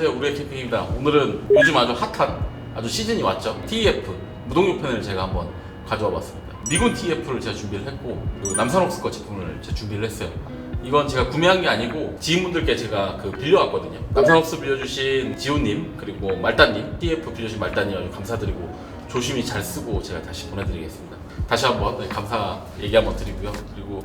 안녕하세요, 우리의 캠핑입니다. 오늘은 요즘 아주 핫한 아주 시즌이 왔죠. TEF 무동력 팬을 제가 한번 가져와 봤습니다. 미군 TEF를 제가 준비를 했고, 그 남산옥스 거 제품을 제가 준비를 했어요. 이건 제가 구매한 게 아니고 지인분들께 제가 빌려왔거든요. 남산옥스 빌려주신 지호님, 그리고 말따님, TEF 빌려주신 말따님 아주 감사드리고 조심히 잘 쓰고 제가 다시 보내드리겠습니다. 다시 한번 감사 얘기 한번 드리고요. 그리고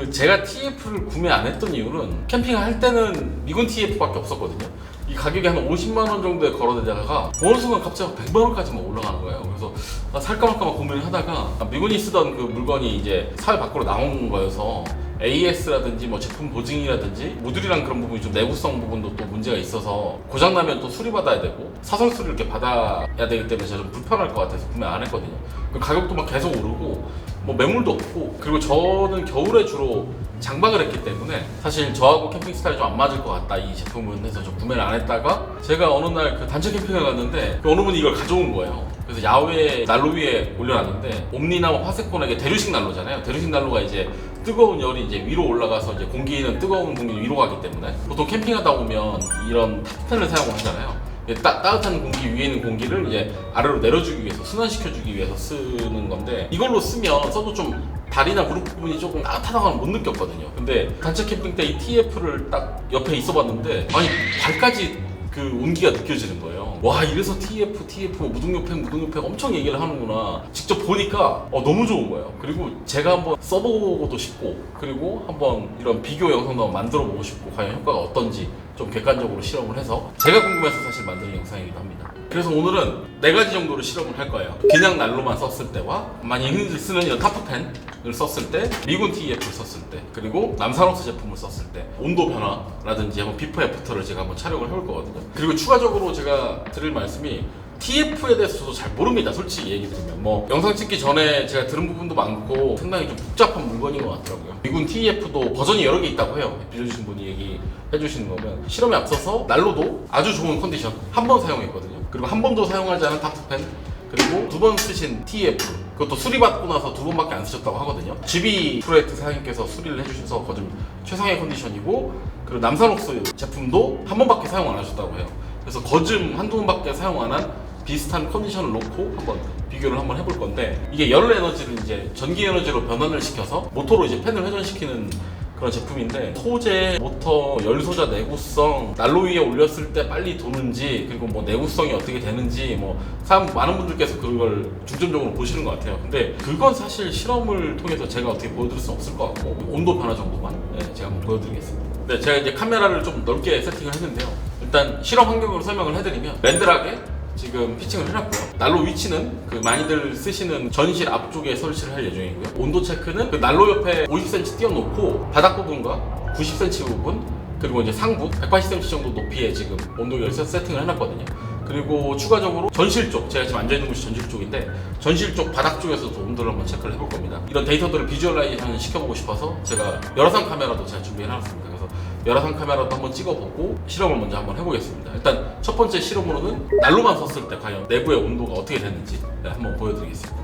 제가 TEF를 구매 안 했던 이유는 캠핑을 할 때는 미군 TEF밖에 없었거든요. 이 가격이 한 50만원 정도에 걸어대다가 어느 순간 갑자기 100만원까지 막 올라가는 거예요. 그래서 살까 말까 막 고민을 하다가 미군이 쓰던 그 물건이 이제 사회 밖으로 나온 거여서 AS라든지 뭐 제품 보증이라든지 모듈이랑 그런 부분이 좀 내구성 부분도 또 문제가 있어서 고장나면 또 수리받아야 되고 사설 수리를 이렇게 받아야 되기 때문에 제가 좀 불편할 것 같아서 구매 안 했거든요. 그 가격도 막 계속 오르고 뭐 매물도 없고, 그리고 저는 겨울에 주로 장박을 했기 때문에 사실 저하고 캠핑 스타일이 좀 안 맞을 것 같다 이 제품은 해서 좀 구매를 안 했다가 제가 어느 날 그 단체 캠핑을 갔는데 어느 분이 이걸 가져온 거예요. 그래서 야외 난로 위에 올려놨는데 옴니나 화색코나 대류식 난로잖아요. 대류식 난로가 이제 뜨거운 열이 이제 위로 올라가서 이제 공기는 뜨거운 공기 위로 가기 때문에 보통 캠핑하다 보면 이런 탑텐을 사용을 하잖아요. 따뜻한 공기 위에 있는 공기를 이제 아래로 내려주기 위해서 순환시켜주기 위해서 쓰는 건데, 이걸로 써도 좀 다리나 무릎 부분이 조금 따뜻하다고는 못 느꼈거든요. 근데 단체 캠핑 때 이 TEF를 딱 옆에 있어 봤는데 아니 발까지 그 온기가 느껴지는 거예요. 와, 이래서 TEF 무동력 팩 엄청 얘기를 하는구나. 직접 보니까 너무 좋은 거예요. 그리고 제가 한번 써보고도 싶고, 그리고 한번 이런 비교 영상도 한번 만들어 보고 싶고, 과연 효과가 어떤지 좀 객관적으로 실험을 해서 제가 궁금해서 사실 만드는 영상이기도 합니다. 그래서 오늘은 4가지 정도로 실험을 할 거예요. 그냥 난로만 썼을 때와 많이 흔히 쓰는 이런 타프펜을 썼을 때, 미군 TEF를 썼을 때, 그리고 남산옥스 제품을 썼을 때 온도 변화라든지 한번 비포 애프터를 제가 한번 촬영을 해볼 거거든요. 그리고 추가적으로 제가 드릴 말씀이, TEF에 대해서 저도 잘 모릅니다. 솔직히 얘기 드리면 뭐 영상 찍기 전에 제가 들은 부분도 많고 상당히 좀 복잡한 물건인 것 같더라고요. 미군 TEF도 버전이 여러 개 있다고 해요. 빌려주신 분이 얘기해 주시는 거면, 실험에 앞서서 난로도 아주 좋은 컨디션 한 번 사용했거든요. 그리고 한 번도 사용하지 않은 타프펜, 그리고 2번 쓰신 TEF, 그것도 수리받고 나서 2번밖에 안 쓰셨다고 하거든요. GB 프로젝트 사장님께서 수리를 해주셔서 거의 좀 최상의 컨디션이고, 그리고 남산옥스 제품도 한 번밖에 사용 안 하셨다고 해요. 그래서 거즘 한두 번밖에 사용 안 한 비슷한 컨디션을 놓고 한번 비교를 한번 해볼 건데, 이게 열 에너지를 이제 전기 에너지로 변환을 시켜서 모터로 이제 팬을 회전시키는 그런 제품인데, 소재, 모터, 열소자 내구성, 난로 위에 올렸을 때 빨리 도는지, 그리고 뭐 내구성이 어떻게 되는지, 뭐 많은 분들께서 그걸 중점적으로 보시는 것 같아요. 근데 그건 사실 실험을 통해서 제가 어떻게 보여드릴 수 없을 것 같고, 온도 변화 정도만 제가 한번 보여드리겠습니다. 네, 제가 이제 카메라를 좀 넓게 세팅을 했는데요. 일단 실험 환경으로 설명을 해드리면, 랜드락에 지금 피칭을 해놨고요. 난로 위치는 많이들 쓰시는 전실 앞쪽에 설치를 할 예정이고요. 온도 체크는 난로 옆에 50cm 띄워놓고 바닥 부분과 90cm 부분, 그리고 이제 상부 180cm 정도 높이에 지금 온도 열선 세팅을 해놨거든요. 그리고 추가적으로 전실 쪽, 제가 지금 앉아있는 곳이 전실 쪽인데, 전실 쪽 바닥 쪽에서도 온도를 한번 체크를 해볼 겁니다. 이런 데이터들을 비주얼라이제이션 시켜보고 싶어서 제가 열화상 카메라도 제가 준비해놨습니다. 그래서 열화상 카메라도 한번 찍어보고 실험을 먼저 한번 해보겠습니다. 일단 첫 번째 실험으로는 난로만 썼을 때 과연 내부의 온도가 어떻게 되는지 한번 보여드리겠습니다.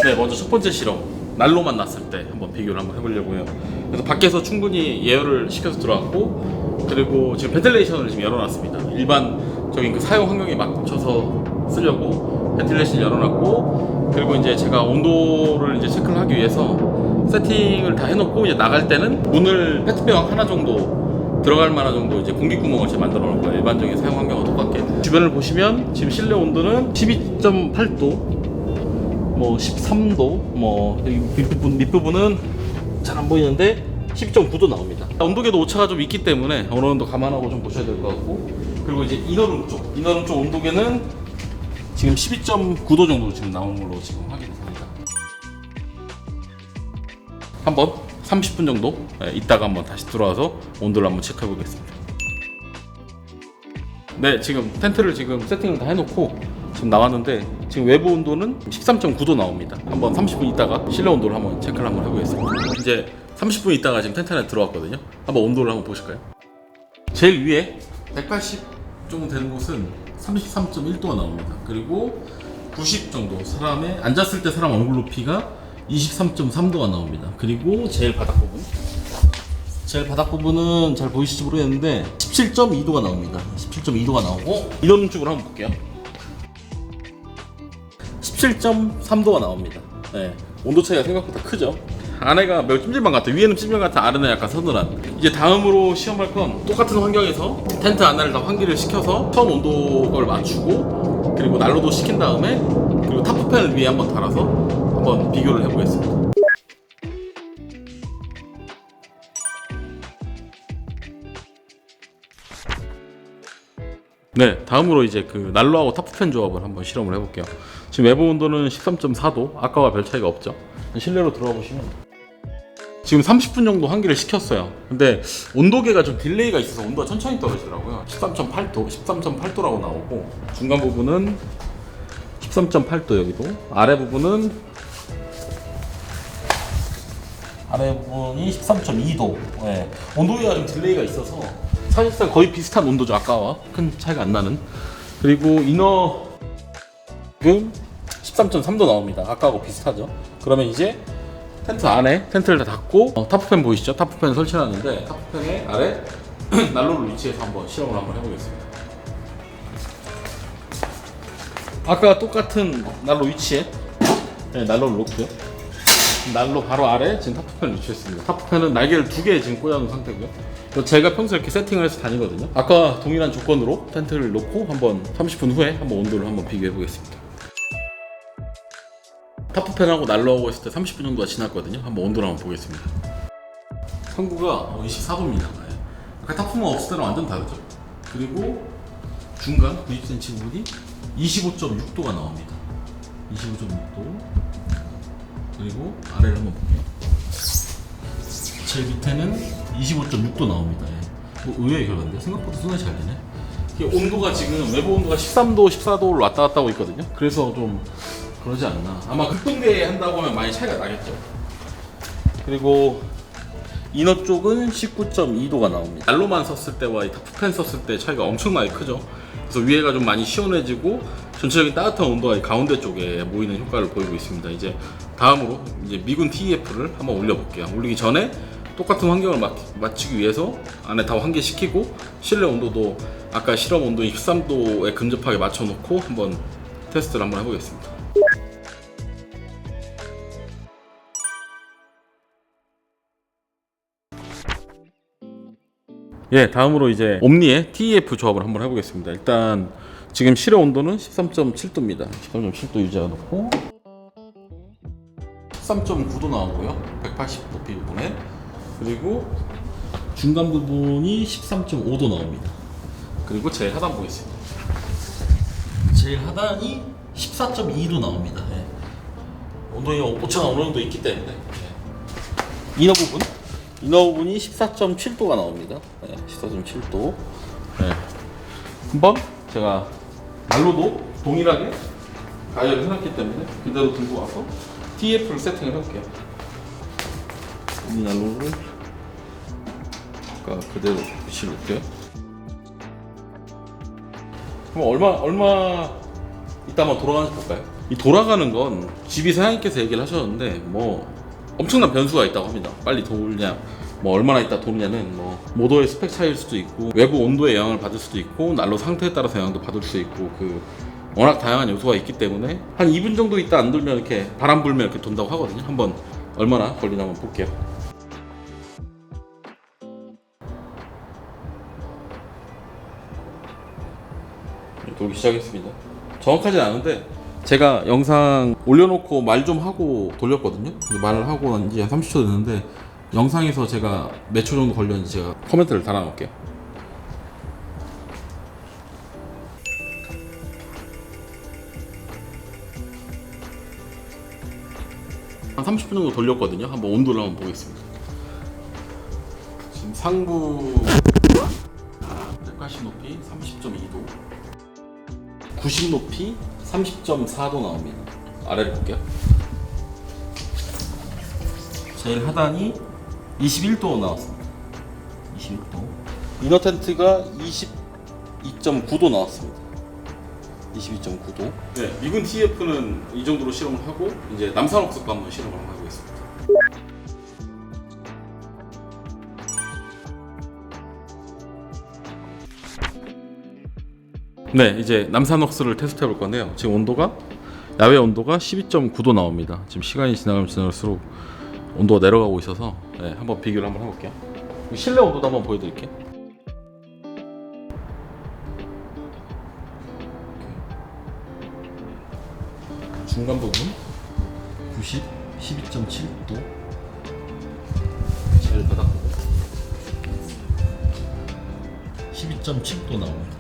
네, 먼저 첫 번째 실험, 난로만 놨을 때 한번 비교를 한번 해보려고요. 그래서 밖에서 충분히 예열을 시켜서 들어왔고, 그리고 지금 벤틸레이션을 지금 열어놨습니다. 일반적인 그 사용 환경에 맞춰서 쓰려고 벤틸레이션 열어놨고, 그리고 이제 제가 온도를 이제 체크를 하기 위해서 세팅을 다 해놓고, 이제 나갈 때는 문을 페트병 하나 정도 들어갈 만한 정도 이제 공기구멍을 제가 만들어 놓을 거예요. 일반적인 사용 환경과 똑같게. 주변을 보시면 지금 실내 온도는 12.8도, 뭐 13도, 뭐 밑부분은 잘 안 보이는데 12.9도 나옵니다. 온도계도 오차가 좀 있기 때문에 어느 정도 감안하고 좀 보셔야 될 것 같고, 그리고 이제 이너룸 쪽 온도계는 지금 12.9도 정도 지금 나오는 걸로 지금 확인했습니다. 한번 30분 정도 있다가 한번 다시 들어와서 온도를 한번 체크해 보겠습니다. 네, 지금 텐트를 지금 세팅을 다 해놓고 지금 나왔는데, 지금 외부 온도는 13.9도 나옵니다. 한번 30분 있다가 실내 온도를 한번 체크를 한번 해보겠습니다. 이제 30분 있다가 지금 텐트 안에 들어왔거든요. 한번 온도를 한번 보실까요? 제일 위에 180 정도 되는 곳은 33.1도가 나옵니다. 그리고 90 정도, 사람의 앉았을 때 사람 얼굴 높이가 23.3도가 나옵니다. 그리고 제일 바닥 부분 제일 바닥 부분은 잘 보이실지 모르겠는데 17.2도가 나옵니다. 17.2도가 나오고 인원 쪽으로 한번 볼게요. 17.3도가 나옵니다. 네, 온도 차이가 생각보다 크죠. 안에가 매우 찜질방 같아. 위에는 찜질방 같아, 아래는 약간 서늘한. 이제 다음으로 시험할 건 똑같은 환경에서 텐트 안에를 다 환기를 시켜서 처음 온도를 맞추고 그리고 난로도 시킨 다음에 그리고 타프팬을 위에 한번 달아서 한번 비교를 해보겠습니다. 네, 다음으로 이제 그 난로하고 타프팬 조합을 한번 실험을 해볼게요. 지금 외부 온도는 13.4도, 아까와 별 차이가 없죠. 실내로 들어가 보시면 지금 30분 정도 환기를 시켰어요. 근데 온도계가 좀 딜레이가 있어서 온도가 천천히 떨어지더라고요. 13.8도, 13.8도라고 나오고 중간 부분은 13.8도 여기도 아래 부분이 13.2도. 네. 온도계가 좀 딜레이가 있어서 사실상 거의 비슷한 온도죠. 아까와 큰 차이가 안 나는. 그리고 이너 지금 13.3도 나옵니다. 아까하고 비슷하죠. 그러면 이제 텐트 안에 텐트를 다 닫고 타프팬 보이시죠? 타프팬 설치해놨는데 타프팬의 아래 난로를 위치해서 한번 실험을 한번 해보겠습니다. 아까 똑같은 난로 위치에 난로를 놓고요. 난로 바로 아래 지금 타프팬을 위치했습니다. 타프팬은 날개를 2개 지금 꽂아놓은 상태고요. 제가 평소에 이렇게 세팅을 해서 다니거든요. 아까 동일한 조건으로 텐트를 놓고 한번 30분 후에 한번 온도를 한번 비교해 보겠습니다. 타프팬하고 난로하고 했을 때 30분 정도가 지났거든요. 한번 온도를 한번 보겠습니다. 상부가 24도입니다. 아까 타프만 없을 때랑 완전 다르죠. 그리고 중간 90cm 부분이 25.6도가 나옵니다. 25.6도. 그리고 아래를 한번 볼게요. 제일 밑에는 25.6도 나옵니다. 의외의 결과인데 생각보다 손에 잘 되네. 이게 온도가 지금 외부 온도가 13도, 14도를 왔다 갔다 하고 있거든요. 그래서 좀 그러지 않나. 아마 극동대에 한다고 하면 많이 차이가 나겠죠. 그리고 이너 쪽은 19.2도가 나옵니다. 난로만 썼을 때와 이 타프팬 썼을 때 차이가 엄청나게 크죠. 그래서 위에가 좀 많이 시원해지고 전체적인 따뜻한 온도가 이 가운데 쪽에 모이는 효과를 보이고 있습니다. 이제 다음으로 이제 미군 TEF를 한번 올려볼게요. 올리기 전에 똑같은 환경을 맞추기 위해서 안에 다 환기시키고 실내 온도도 아까 실험 온도인 13도에 근접하게 맞춰놓고 한번 테스트를 한번 해보겠습니다. 예, 다음으로 이제 옴니의 TEF 조합을 한번 해보겠습니다. 일단 지금 실내 온도는 13.7도입니다. 13.7도 유지해 놓고 13.9도 나오고요. 180 높이 부분에. 그리고 중간 부분이 13.5도 나옵니다. 그리고 제일 하단 보겠습니다. 제일 하단이 14.2도 나옵니다. 네. 온도에 오차가 어느 정도 있기 때문에. 네. 이너 부분이 14.7도가 나옵니다. 네, 14.7도. 네. 한번 제가 난로도 동일하게 가열을 해놨기 때문에 그대로 들고 와서 TEF를 세팅을 해볼게요. 이 난로를 아까 그대로 붙여볼게요. 그럼 얼마 이따 한번 돌아가는지 볼까요? 이 돌아가는 건 집이 사장님께서 얘기를 하셨는데 뭐 엄청난 변수가 있다고 합니다. 빨리 돌냐, 뭐 얼마나 있다 도느냐는 뭐 모터의 스펙 차이일 수도 있고 외부 온도의 영향을 받을 수도 있고 난로 상태에 따라서 영향도 받을 수 있고 그 워낙 다양한 요소가 있기 때문에 한 2분 정도 있다 안 돌면 이렇게 바람 불면 이렇게 돈다고 하거든요. 한번 얼마나 걸리나 한번 볼게요. 돌기 시작했습니다. 정확하진 않은데 제가 영상 올려놓고 말 좀 하고 돌렸거든요. 말을 하고 난 지 한 30초 됐는데 영상에서 제가 몇 초 정도 걸렸는지 제가 코멘트를 달아놓을게요. 한 30분 정도 돌렸거든요. 한번 온도를 한번 보겠습니다. 지금 상부 180 높이 30.2도, 90 높이 30.4도 나옵니다. 아래를 볼게요. 제일 하단이 21도 나왔습니다. 21도. 이너 텐트가 22.9도 나왔습니다. 22.9도. 네, 미군 TEF는 이 정도로 실험을 하고 이제 남산옥석도 한번 실험을 하고 있습니다. 네, 이제 남산웍스를 테스트 해볼 건데요. 지금 온도가 야외 온도가 12.9도 나옵니다. 지금 시간이 지나가면 지날수록 온도가 내려가고 있어서 네, 한번 비교를 한번 해볼게요. 실내 온도도 한번 보여드릴게요. 중간 부분 90, 12.7도 제일 바닥 부분 12.7도 나옵니다.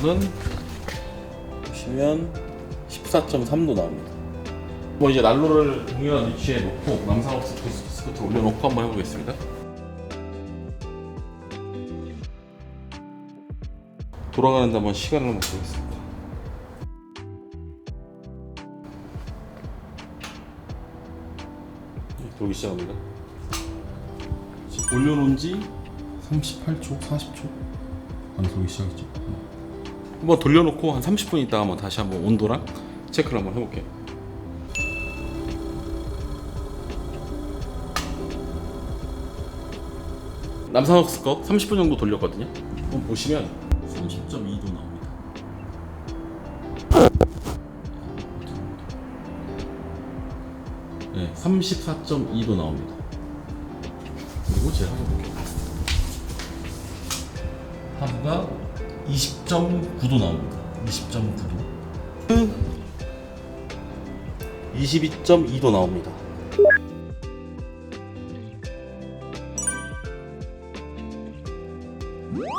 오는 보시면 14.3도 나옵니다. 뭐 이제 난로를 동일한 위치에 놓고 남산웍스 스커트 올려놓고 한번 해보겠습니다. 돌아가는데 한번 시간을 한번 보겠습니다. 돌기 시작합니다. 지금 올려놓은 지 38초, 40초 안에 돌기 시작했죠. 한번 돌려놓고 한 30분 있다가 한번 다시 한번 온도랑 체크를 한번 해볼게요. 남산웍스 거 30분 정도 돌렸거든요. 한번 보시면 30.2도 나옵니다. 네, 34.2도 나옵니다. 그리고 제가 해볼게요. 하부가 20.9도 나옵니다. 20.9도. 22.2도 나옵니다.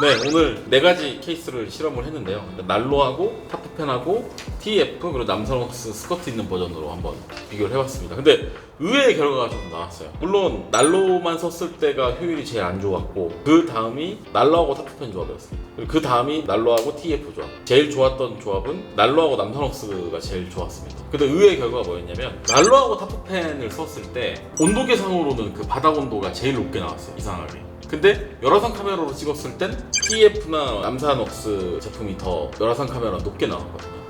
네, 오늘 4가지 케이스를 실험을 했는데요. 난로하고 타프팬하고 TF 그리고 남산웍스 스커트 있는 버전으로 한번 비교를 해봤습니다. 근데 의외의 결과가 좀 나왔어요. 물론 난로만 썼을 때가 효율이 제일 안 좋았고 그 다음이 난로하고 타프팬 조합이었습니다. 그리고 그 다음이 난로하고 TF 조합. 제일 좋았던 조합은 난로하고 남산웍스가 제일 좋았습니다. 근데 의외의 결과가 뭐였냐면 난로하고 타프팬을 썼을 때 온도계상으로는 그 바닥 온도가 제일 높게 나왔어요. 이상하게. 근데 열화상 카메라로 찍었을 땐 TF나 남산웍스 제품이 더 열화상 카메라 높게 나왔거든요.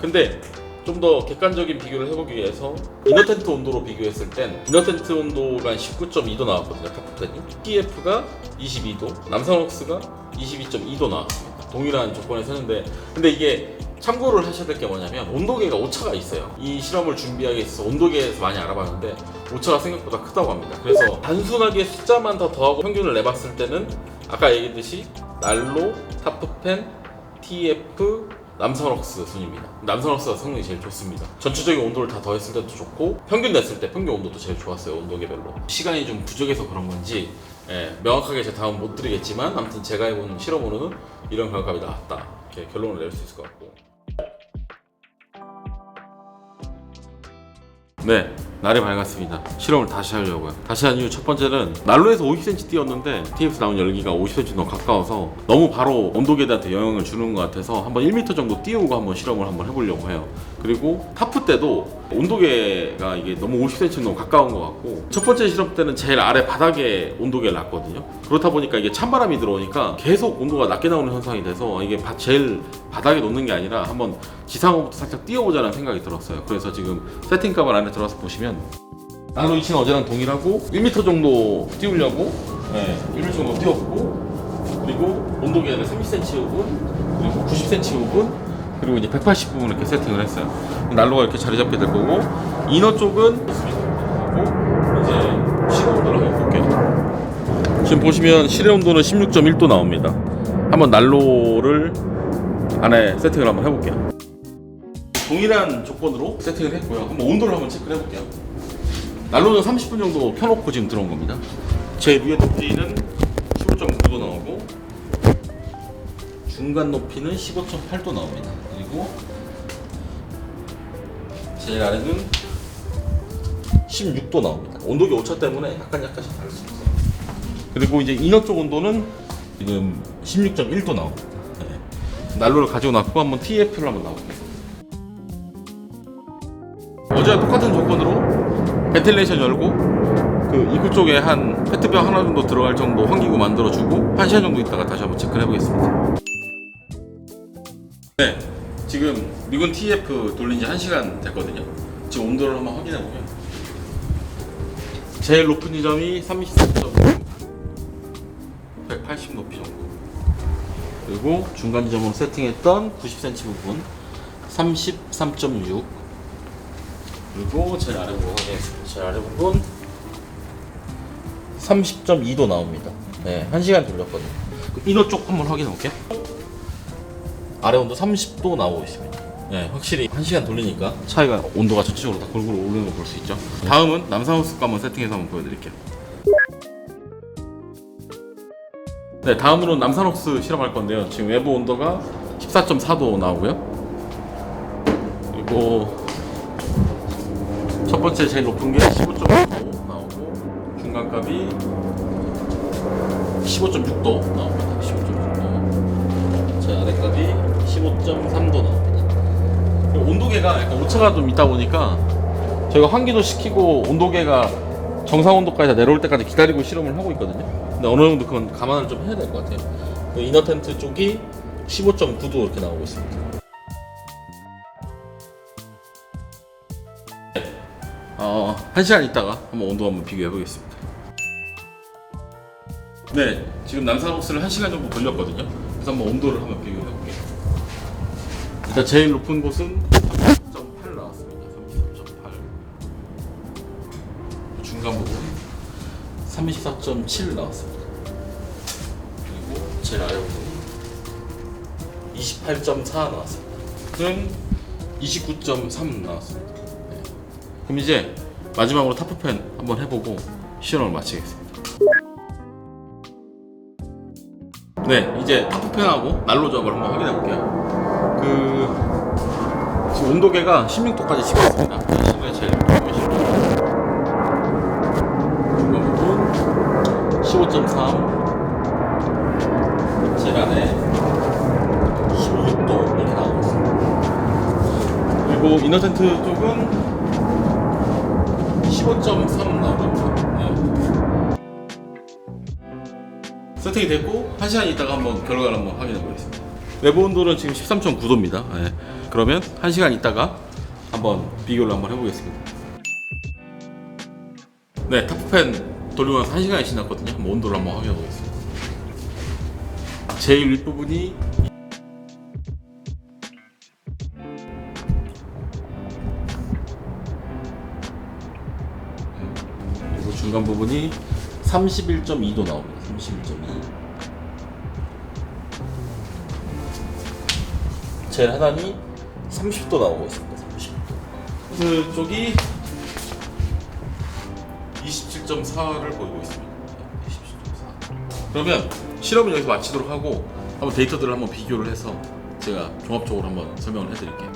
근데 좀 더 객관적인 비교를 해보기 위해서 이너텐트 온도로 비교했을 땐 이너텐트 온도가 19.2도 나왔거든요. 타프팬이. TF가 22도, 남산웍스가 22.2도 나왔습니다. 동일한 조건에서 했는데 근데 이게 참고를 하셔야 될 게 뭐냐면 온도계가 오차가 있어요. 이 실험을 준비하기 위해서 온도계에서 많이 알아봤는데 오차가 생각보다 크다고 합니다. 그래서 단순하게 숫자만 더 더하고 평균을 내봤을 때는 아까 얘기했듯이 난로, 타프팬, TF, 남산웍스 순입니다. 남산웍스가 성능이 제일 좋습니다. 전체적인 온도를 다 더했을 때도 좋고 평균 냈을 때 평균 온도도 제일 좋았어요. 온도계별로. 시간이 좀 부족해서 그런 건지 명확하게 제 다음 못 드리겠지만 아무튼 제가 해본 실험으로는 이런 결과가 나왔다. 이렇게 결론을 낼 수 있을 것 같고. 네, 날이 밝았습니다. 실험을 다시 하려고요. 다시 한 이유 첫 번째는 난로에서 50cm 띄웠는데 TF에서 나온 열기가 50cm 너무 가까워서 너무 바로 온도계한테 영향을 주는 것 같아서 한번 1m 정도 띄우고 한번 실험을 한번 해보려고 해요. 그리고 타프 때도 온도계가 이게 너무 50cm 너무 가까운 것 같고 첫 번째 실험 때는 제일 아래 바닥에 온도계를 놨거든요. 그렇다 보니까 이게 찬바람이 들어오니까 계속 온도가 낮게 나오는 현상이 돼서 이게 제일 바닥에 놓는 게 아니라 한번 지상으로부터 살짝 띄워보자는 생각이 들었어요. 그래서 지금 세팅값을 안에 들어가서 보시면 난로 위치는 어제랑 동일하고 1m 정도 띄우려고 1m 정도 띄웠고 그리고 온도계를 30cm 부분 그리고 90cm 부분 그리고 이제 180부분 이렇게 세팅을 했어요. 난로가 이렇게 자리 잡게 될 거고 이너 쪽은 그리고 이제 실내 온도를 한번 볼게요. 지금 보시면 실내 온도는 16.1도 나옵니다. 한번 난로를 안에 세팅을 한번 해볼게요. 동일한 조건으로 세팅을 했고요. 한번 온도를 한번 체크를 해볼게요. 난로는 30분 정도 켜놓고 지금 들어온 겁니다. 제 위에 높이는 15.9도 나오고 중간 높이는 15.8도 나옵니다. 그리고 제일 아래는 16도 나옵니다. 온도계 오차 때문에 약간씩 다를 수 있어요. 그리고 이제 이너 쪽 온도는 지금 16.1도 나옵니다. 난로를 가지고 나고 한번 TF를 한번 나올게요. 어제와 똑같은 조건으로 벤틸레이션 열고 그 입구 쪽에 한 페트병 하나 정도 들어갈 정도 환기구 만들어주고 1시간 정도 있다가 다시 한번 체크를 해보겠습니다. 네, 지금 미군 TF 돌린 지 1시간 됐거든요. 지금 온도를 한번 확인해볼게요. 제일 높은 지점이 33.9 180 높이 정도 그리고 중간 지점으로 세팅했던 90cm 부분 33.6, 그리고 제일 아래 부분 확인했습니다. 제일 아래 부분 30.2도 나옵니다. 네, 1시간 돌렸거든요. 이너 쪽 한번 확인해 볼게요. 아래 온도 30도 나오고 있습니다. 네, 확실히 1시간 돌리니까 차이가 온도가 전체적으로 다 골고루 오르는 걸 볼 수 있죠. 다음은 남산호스 거 한번 세팅해서 한번 보여드릴게요. 네, 다음으로는 남산옥스 실험할 건데요. 지금 외부 온도가 14.4도 나오고요. 그리고 첫 번째 제일 높은 게 15.5도 나오고, 중간값이 15.6도 나옵니다. 15.6도. 제 아래값이 15.3도 나옵니다. 그리고 온도계가 약간 오차가 좀 있다 보니까 저희가 환기도 시키고 온도계가 정상 온도까지 다 내려올 때까지 기다리고 실험을 하고 있거든요. 근데 어느 정도 그건 감안을 좀 해야 될 것 같아요. 그 이너 텐트 쪽이 15.9도 이렇게 나오고 있습니다. 1시간 있다가 한번 온도 한번 비교해 보겠습니다. 네, 지금 남산옥스를 1시간 정도 돌렸거든요. 그래서 한번 온도를 한번 비교해 볼게요. 일단 제일 높은 곳은 33.8 나왔습니다. 33.8. 중간 부분 34.7 나왔습니다. 그리고 제일 아래 부분 28.4 나왔습니다. 그럼 29.3 나왔습니다. 네. 그럼 이제 마지막으로 타프팬 한번 해보고 실험을 마치겠습니다. 네, 이제 타프팬하고 난로 조합을 한번 확인해 볼게요. 지금 온도계가 16도까지 식었습니다. 실내 제일 높은 16도. 15.3, 제일 안에 16도 이렇게 나오고 있습니다. 그리고 이너 텐트 쪽은 15.3 나오고요. 네. 세팅이 됐고 1시간 있다가 한번 결과를 한번 확인해 보겠습니다. 외부 온도는 지금 13.9도입니다. 네. 그러면 1시간 있다가 한번 비교를 한번 해보겠습니다. 네, 타프팬 돌리고 나서 1시간이 지났거든요. 한번 온도를 한번 확인해 보겠습니다. 제일 윗부분이 그리고 중간 부분이 31.2도 나옵니다. 31.2. 제일 하단이 30도 나오고 있습니다. 30도. 그쪽이 27.4를 보이고 있습니다. 27.4. 그러면 실험을 여기서 마치도록 하고 한번 데이터들을 한번 비교를 해서 제가 종합적으로 한번 설명을 해드릴게요.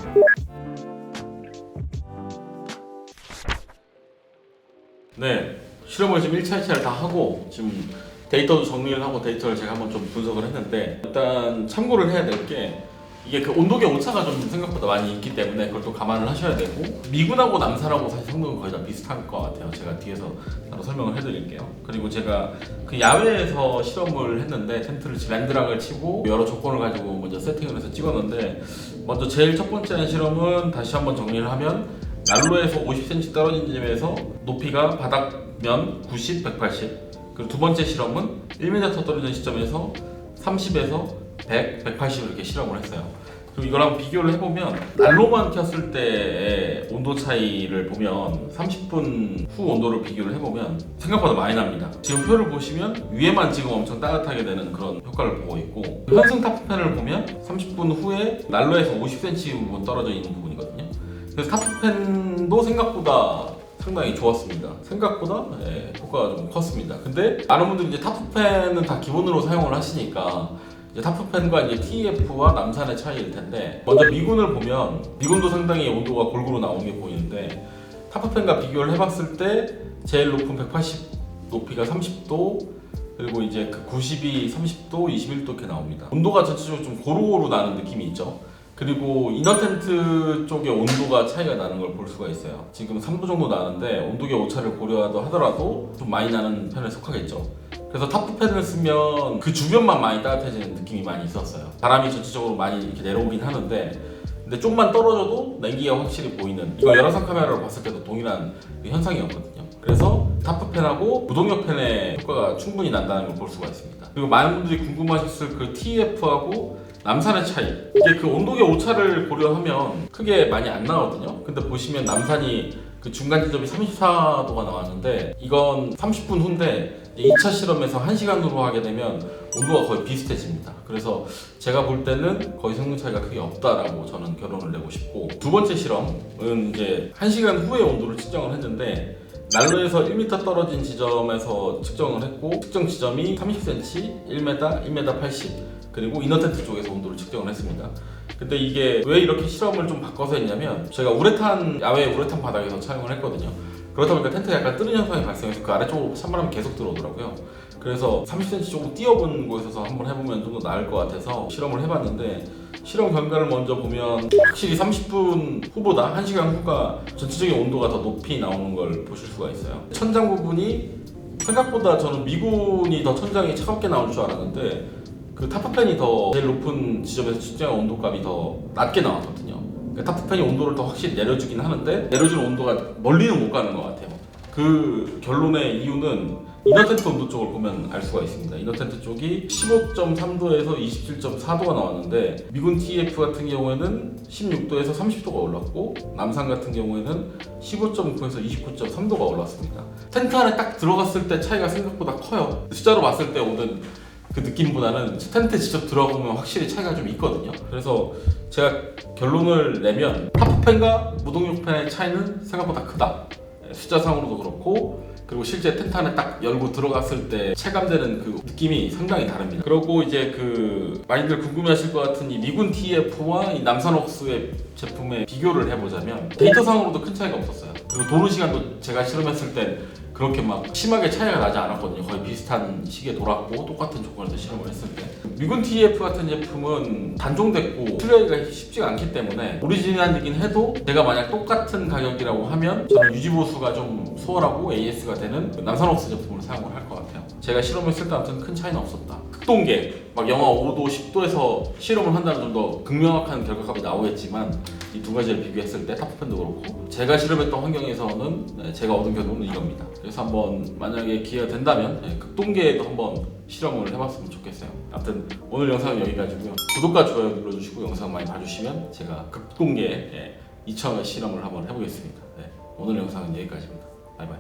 네, 실험을 지금 1차, 2차를 다 하고 지금 데이터도 정리를 하고 데이터를 제가 한번 좀 분석을 했는데, 일단 참고를 해야 될 게 이게 그 온도계 오차가 좀 생각보다 많이 있기 때문에 그걸 또 감안을 하셔야 되고, 미군하고 남산하고 사실 성능은 거의 다 비슷한 것 같아요. 제가 뒤에서 따로 설명을 해드릴게요. 그리고 제가 그 야외에서 실험을 했는데 텐트를 랜드락을 치고 여러 조건을 가지고 먼저 세팅을 해서 찍었는데, 먼저 제일 첫 번째 한 실험은 다시 한번 정리를 하면 난로에서 50cm 떨어진 지점에서 높이가 바닥면 90, 180, 그리고 두 번째 실험은 1m 떨어진 시점에서 30에서 100, 180 이렇게 실험을 했어요. 그리고 이걸 한번 비교를 해보면 난로만 켰을 때의 온도 차이를 보면 30분 후 온도를 비교를 해보면 생각보다 많이 납니다. 지금 표를 보시면 위에만 지금 엄청 따뜻하게 되는 그런 효과를 보고 있고, 현승 타프팬을 보면 30분 후에 난로에서 50cm 부분 떨어져 있는 부분이거든요. 그래서 타프팬도 생각보다 상당히 좋았습니다. 생각보다 효과가 좀 컸습니다. 근데 많은 분들이 이제 타프팬은 다 기본으로 사용을 하시니까 이제 타프팬과 이제 TEF와 남산의 차이일 텐데, 먼저 미군을 보면 미군도 상당히 온도가 골고루 나오는 게 보이는데, 타프팬과 비교를 해봤을 때 제일 높은 180 높이가 30도, 그리고 이제 그 90이 30도, 21도 이렇게 나옵니다. 온도가 전체적으로 좀 고루고루 나는 느낌이 있죠. 그리고 이너 텐트 쪽의 온도가 차이가 나는 걸 볼 수가 있어요. 지금 3도 정도 나는데 온도계 오차를 고려하더라도 좀 많이 나는 편에 속하겠죠. 그래서 타프팬을 쓰면 그 주변만 많이 따뜻해지는 느낌이 많이 있었어요. 바람이 전체적으로 많이 이렇게 내려오긴 하는데, 근데 좀만 떨어져도 냉기가 확실히 보이는, 이거 열화상 카메라로 봤을 때도 동일한 현상이었거든요. 그래서 타프팬하고 무동력 팬의 효과가 충분히 난다는 걸 볼 수가 있습니다. 그리고 많은 분들이 궁금하셨을 그 TF하고 남산의 차이, 이게 그 온도계 오차를 고려하면 크게 많이 안 나거든요. 근데 보시면 남산이 그 중간 지점이 34도가 나왔는데 이건 30분 후인데 2차 실험에서 1시간 후로 하게 되면 온도가 거의 비슷해집니다. 그래서 제가 볼 때는 거의 성능 차이가 크게 없다라고 저는 결론을 내고 싶고, 두 번째 실험은 이제 1시간 후에 온도를 측정을 했는데 난로에서 1m 떨어진 지점에서 측정을 했고, 측정 지점이 30cm, 1m, 1m 80 그리고 이너텐트 쪽에서 온도를 측정을 했습니다. 근데 이게 왜 이렇게 실험을 좀 바꿔서 했냐면, 제가 야외 우레탄 바닥에서 촬영을 했거든요. 그러다 보니까 텐트가 약간 뜨는 현상이 발생해서 그 아래쪽으로 찬바람이 계속 들어오더라고요. 그래서 30cm 조금 띄어본 곳에서 한번 해보면 좀 더 나을 것 같아서 실험을 해봤는데, 실험 결과를 먼저 보면 확실히 30분 후보다 1시간 후가 전체적인 온도가 더 높이 나오는 걸 보실 수가 있어요. 천장 부분이 생각보다 저는 미군이 더 천장이 차갑게 나올 줄 알았는데, 그 타프팬이 더 제일 높은 지점에서 측정한 온도값이 더 낮게 나왔거든요. 그러니까 타프팬이 온도를 더 확실히 내려주긴 하는데 내려주는 온도가 멀리는 못 가는 것 같아요. 그 결론의 이유는 이너텐트 온도 쪽을 보면 알 수가 있습니다. 이너텐트 쪽이 15.3도에서 27.4도가 나왔는데, 미군 TF 같은 경우에는 16도에서 30도가 올랐고, 남산 같은 경우에는 15.9에서 29.3도가 올랐습니다. 텐트 안에 딱 들어갔을 때 차이가 생각보다 커요. 숫자로 봤을 때 오는 그 느낌보다는 텐트에 직접 들어가보면 확실히 차이가 좀 있거든요. 그래서 제가 결론을 내면 타프팬과 무동력 팬의 차이는 생각보다 크다. 숫자상으로도 그렇고, 그리고 실제 텐트 안에 딱 열고 들어갔을 때 체감되는 그 느낌이 상당히 다릅니다. 그리고 이제 그 많이들 궁금해하실 것 같은 이 미군 TF와 이 남산웍스의 제품의 비교를 해보자면 데이터상으로도 큰 차이가 없었어요. 그리고 도는 시간도 제가 실험했을 때 그렇게 막 심하게 차이가 나지 않았거든요. 거의 비슷한 시기에 돌았고, 똑같은 조건에서 실험을 했을 때. 미군 TF 같은 제품은 단종됐고 수리하기가 쉽지가 않기 때문에 오리지널이긴 해도 제가 만약 똑같은 가격이라고 하면 저는 유지보수가 좀 수월하고 AS가 되는 남산웍스 제품을 사용을 할 것 같아요. 제가 실험했을 때 아무튼 큰 차이는 없었다. 극동계 막 영하 5도, 10도에서 실험을 한다면 좀 더 극명확한 결과값이 나오겠지만, 이 두 가지를 비교했을 때 타프팬도 그렇고 제가 실험했던 환경에서는 제가 얻은 결론은 이겁니다. 그래서 한번 만약에 기회가 된다면 극동계에도 한번 실험을 해봤으면 좋겠어요. 아무튼 오늘 영상은 여기까지고요. 구독과 좋아요 눌러주시고 영상 많이 봐주시면 제가 극동계 2차의 실험을 한번 해보겠습니다. 오늘 영상은 여기까지입니다. 바이바이.